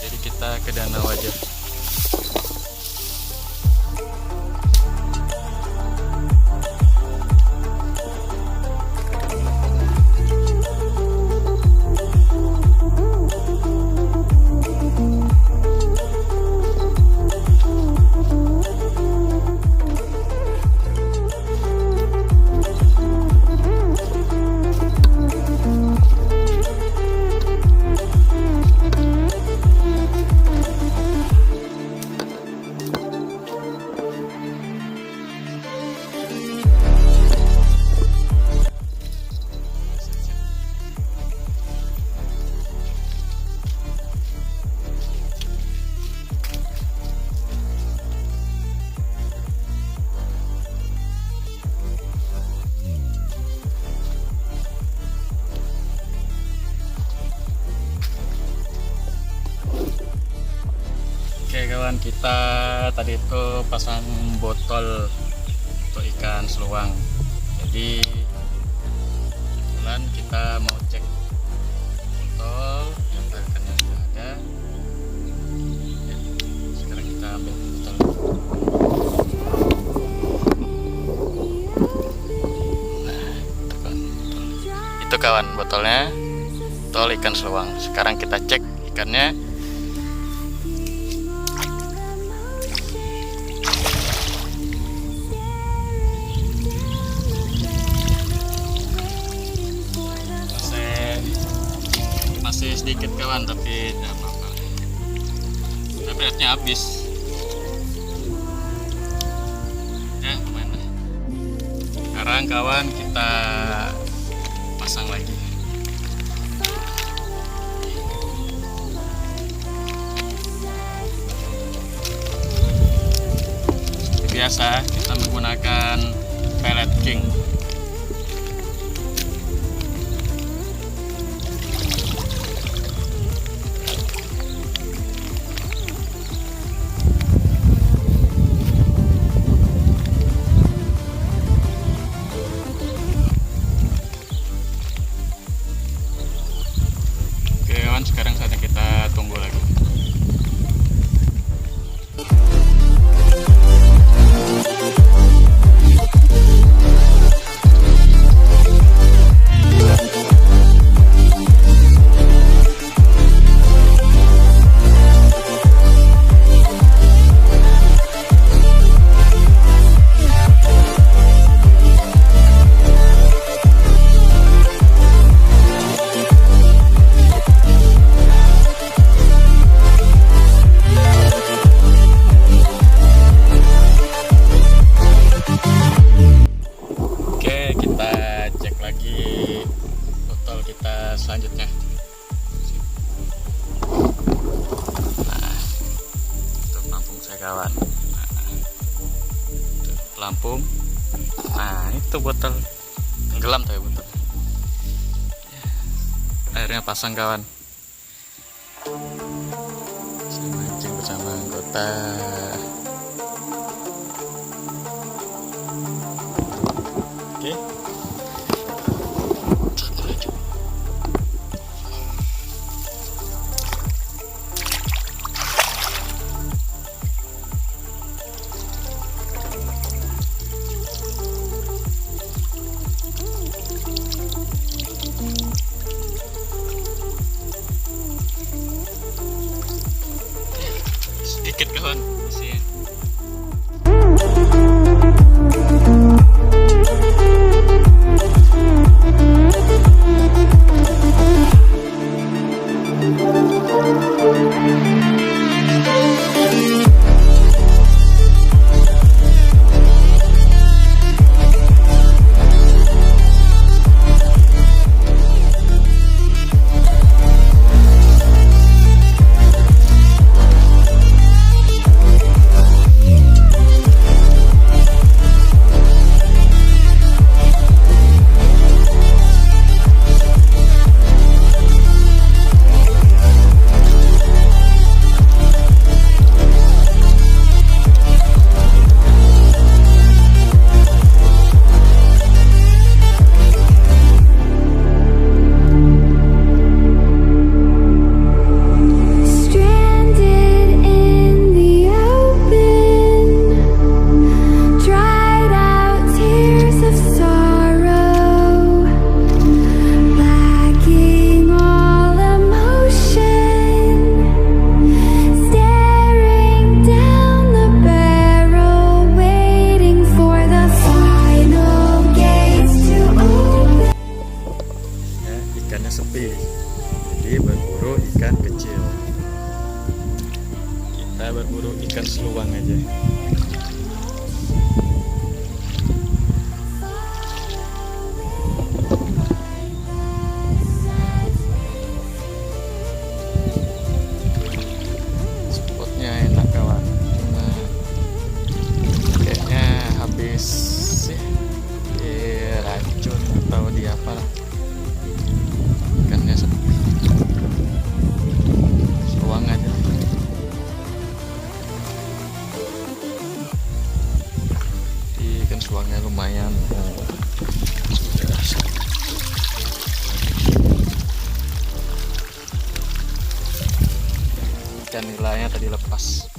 jadi kita ke danau aja. Oke kawan, kita tadi itu pasang botol untuk ikan seluang. Jadi kebetulan kita mau cek botol yang ikannya sudah ada ya, sekarang kita ambil botol. Nah itu kawan botolnya, botol ikan seluang. Sekarang kita cek ikannya. Masih sedikit kawan, tapi tidak apa-apa. Tapi beratnya habis. Ya lumayan lah. Sekarang kawan kita pasang lagi. Seperti biasa kita menggunakan pellet king. Sekarang saatnya kita tunggu lagi. Selanjutnya nah itu pelampung saya kawan. Itu pelampung. Nah itu botol tenggelam tapi botol ya. Akhirnya pasang kawan. Saya mancing bersama anggota. Oke. Sedikit kawan isinya. kita berburu ikan seluang aja. Spotnya enak kawan, cuma kayaknya habis racun atau di apa lah. Ikannya seluang aja. Ikan seluangnya lumayan. Ikan nilainya tadi lepas.